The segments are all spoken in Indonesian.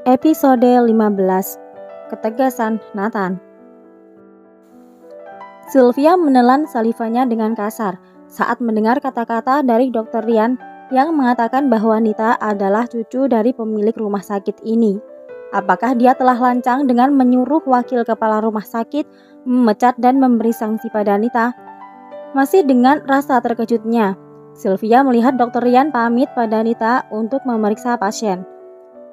Episode 15. Ketegasan Nathan. Sylvia menelan salivanya dengan kasar saat mendengar kata-kata dari Dr. Ryan yang mengatakan bahwa Nita adalah cucu dari pemilik rumah sakit ini. Apakah dia telah lancang dengan menyuruh wakil kepala rumah sakit memecat dan memberi sanksi pada Nita? Masih dengan rasa terkejutnya, Sylvia melihat Dr. Ryan pamit pada Nita untuk memeriksa pasien.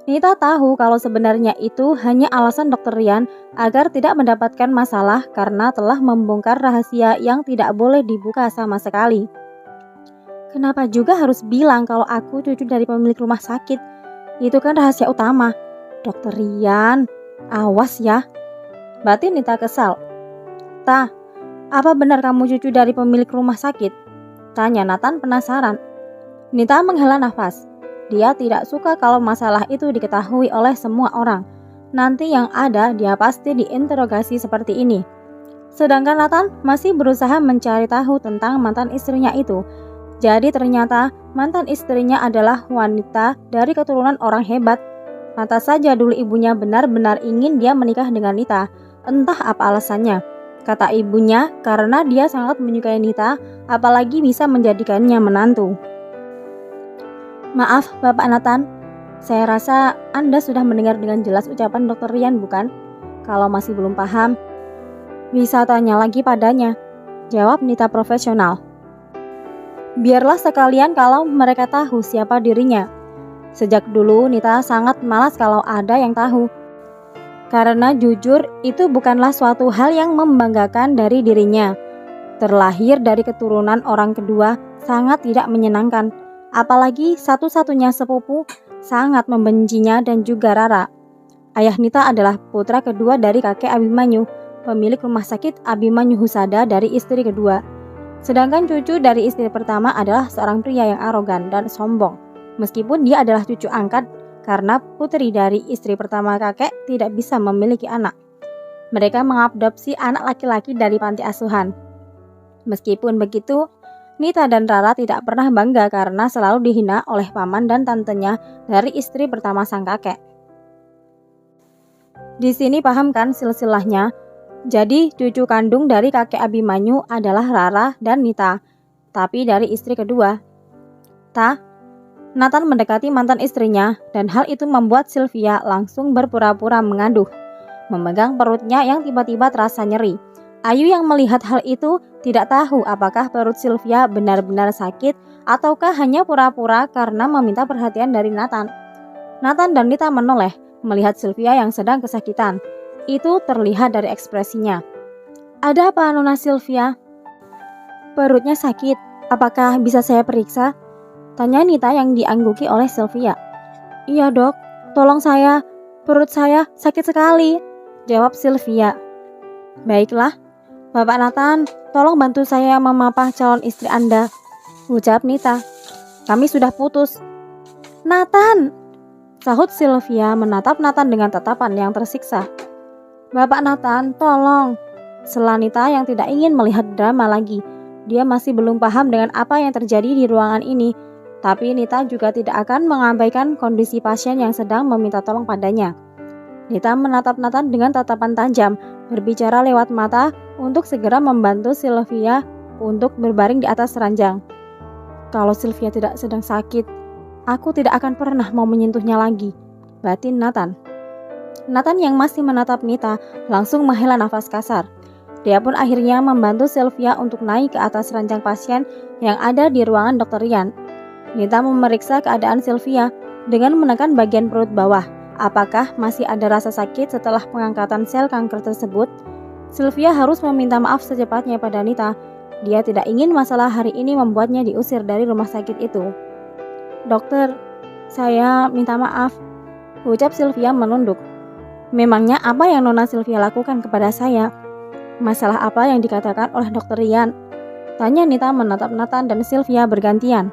Nita tahu kalau sebenarnya itu hanya alasan Dr. Ryan agar tidak mendapatkan masalah karena telah membongkar rahasia yang tidak boleh dibuka sama sekali. Kenapa juga harus bilang kalau aku cucu dari pemilik rumah sakit? Itu kan rahasia utama. Dr. Ryan, awas ya. Batin Nita kesal. "Ta, apa benar kamu cucu dari pemilik rumah sakit?" tanya Nathan penasaran. Nita menghela nafas. Dia tidak suka kalau masalah itu diketahui oleh semua orang. Nanti yang ada dia pasti diinterogasi seperti ini. Sedangkan Nathan masih berusaha mencari tahu tentang mantan istrinya itu. Jadi ternyata mantan istrinya adalah wanita dari keturunan orang hebat. Pantas saja dulu ibunya benar-benar ingin dia menikah dengan Nita. Entah apa alasannya. Kata ibunya karena dia sangat menyukai Nita, apalagi bisa menjadikannya menantu. "Maaf, Bapak Nathan. Saya rasa Anda sudah mendengar dengan jelas ucapan Dr. Ryan, bukan? Kalau masih belum paham, bisa tanya lagi padanya," jawab Nita profesional. Biarlah sekalian kalau mereka tahu siapa dirinya. Sejak dulu Nita sangat malas kalau ada yang tahu. Karena jujur itu bukanlah suatu hal yang membanggakan dari dirinya. Terlahir dari keturunan orang kedua sangat tidak menyenangkan. Apalagi satu-satunya sepupu sangat membencinya dan juga Rara. Ayah Nita adalah putra kedua dari kakek Abimanyu, pemilik rumah sakit Abimanyu Husada dari istri kedua. Sedangkan cucu dari istri pertama adalah seorang pria yang arogan dan sombong. Meskipun dia adalah cucu angkat karena putri dari istri pertama kakek tidak bisa memiliki anak. Mereka mengadopsi anak laki-laki dari panti asuhan. Meskipun begitu, Nita dan Rara tidak pernah bangga karena selalu dihina oleh paman dan tantenya dari istri pertama sang kakek. Di sini paham kan silsilahnya? Jadi cucu kandung dari kakek Abimanyu adalah Rara dan Nita, tapi dari istri kedua. Nathan mendekati mantan istrinya dan hal itu membuat Sylvia langsung berpura-pura mengaduh, memegang perutnya yang tiba-tiba terasa nyeri. Ayu yang melihat hal itu tidak tahu apakah perut Sylvia benar-benar sakit ataukah hanya pura-pura karena meminta perhatian dari Nathan. Nathan dan Nita menoleh melihat Sylvia yang sedang kesakitan. Itu terlihat dari ekspresinya. "Ada apa, Nona Sylvia?" "Perutnya sakit. Apakah bisa saya periksa?" tanya Nita yang diangguki oleh Sylvia. "Iya dok, tolong saya. Perut saya sakit sekali," jawab Sylvia. "Baiklah, Bapak Nathan, tolong bantu saya memapah calon istri Anda," ucap Nita. "Kami sudah putus." "Nathan!" sahut Sylvia menatap Nathan dengan tatapan yang tersiksa. "Bapak Nathan, tolong," sela Nita yang tidak ingin melihat drama lagi. Dia masih belum paham dengan apa yang terjadi di ruangan ini. Tapi Nita juga tidak akan mengabaikan kondisi pasien yang sedang meminta tolong padanya. Nita menatap Nathan dengan tatapan tajam, berbicara lewat mata untuk segera membantu Sylvia untuk berbaring di atas ranjang. "Kalau Sylvia tidak sedang sakit, aku tidak akan pernah mau menyentuhnya lagi," batin Nathan. Nathan yang masih menatap Nita langsung menghela nafas kasar. Dia pun akhirnya membantu Sylvia untuk naik ke atas ranjang pasien yang ada di ruangan Dr. Ryan. Nita memeriksa keadaan Sylvia dengan menekan bagian perut bawah. Apakah masih ada rasa sakit setelah pengangkatan sel kanker tersebut? Sylvia harus meminta maaf secepatnya pada Nita. Dia tidak ingin masalah hari ini membuatnya diusir dari rumah sakit itu. "Dokter, saya minta maaf," ucap Sylvia menunduk. "Memangnya apa yang Nona Sylvia lakukan kepada saya? Masalah apa yang dikatakan oleh Dr. Ryan?" tanya Nita menatap Nathan dan Sylvia bergantian.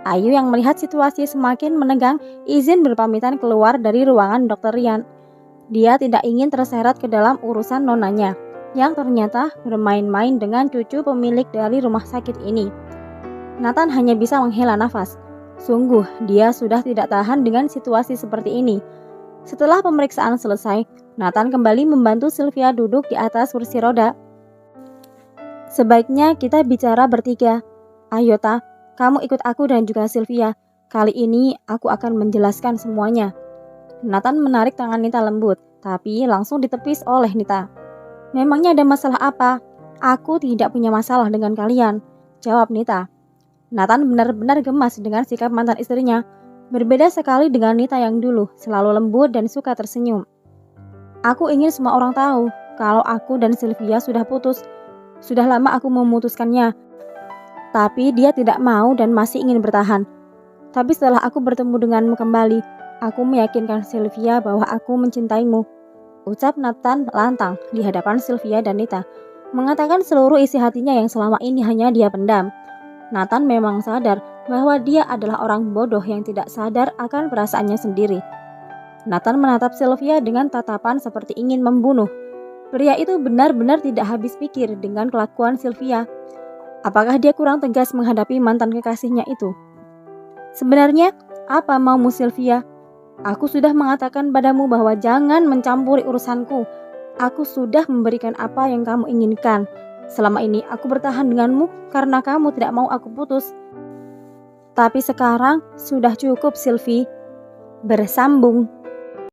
Ayu yang melihat situasi semakin menegang izin berpamitan keluar dari ruangan Dr. Ryan. Dia tidak ingin terseret ke dalam urusan nonanya. yang ternyata bermain-main dengan cucu pemilik dari rumah sakit ini. Nathan hanya bisa menghela nafas. Sungguh, dia sudah tidak tahan dengan situasi seperti ini. Setelah pemeriksaan selesai, Nathan kembali membantu Sylvia duduk di atas kursi roda. Sebaiknya kita bicara bertiga. Ayo Ta, kamu ikut aku dan juga Sylvia. Kali ini aku akan menjelaskan semuanya. Nathan menarik tangan Nita lembut, tapi langsung ditepis oleh Nita. Memangnya ada masalah apa? Aku tidak punya masalah dengan kalian, jawab Nita. Nathan benar-benar gemas dengan sikap mantan istrinya. Berbeda sekali dengan Nita yang dulu, selalu lembut dan suka tersenyum. Aku ingin semua orang tahu kalau aku dan Sylvia sudah putus. Sudah lama aku memutuskannya. Tapi dia tidak mau dan masih ingin bertahan. Tapi setelah aku bertemu denganmu kembali, aku meyakinkan Sylvia bahwa aku mencintaimu. Ucap Nathan lantang di hadapan Sylvia dan Nita, mengatakan seluruh isi hatinya yang selama ini hanya dia pendam. Nathan memang sadar bahwa dia adalah orang bodoh yang tidak sadar akan perasaannya sendiri. Nathan menatap Sylvia dengan tatapan seperti ingin membunuh. Pria itu benar-benar tidak habis pikir dengan kelakuan Sylvia. Apakah dia kurang tegas menghadapi mantan kekasihnya itu? Sebenarnya, apa maumu Sylvia? Aku sudah mengatakan padamu bahwa jangan mencampuri urusanku. Aku sudah memberikan apa yang kamu inginkan. Selama ini aku bertahan denganmu karena kamu tidak mau aku putus. Tapi sekarang sudah cukup Sylvie. Bersambung.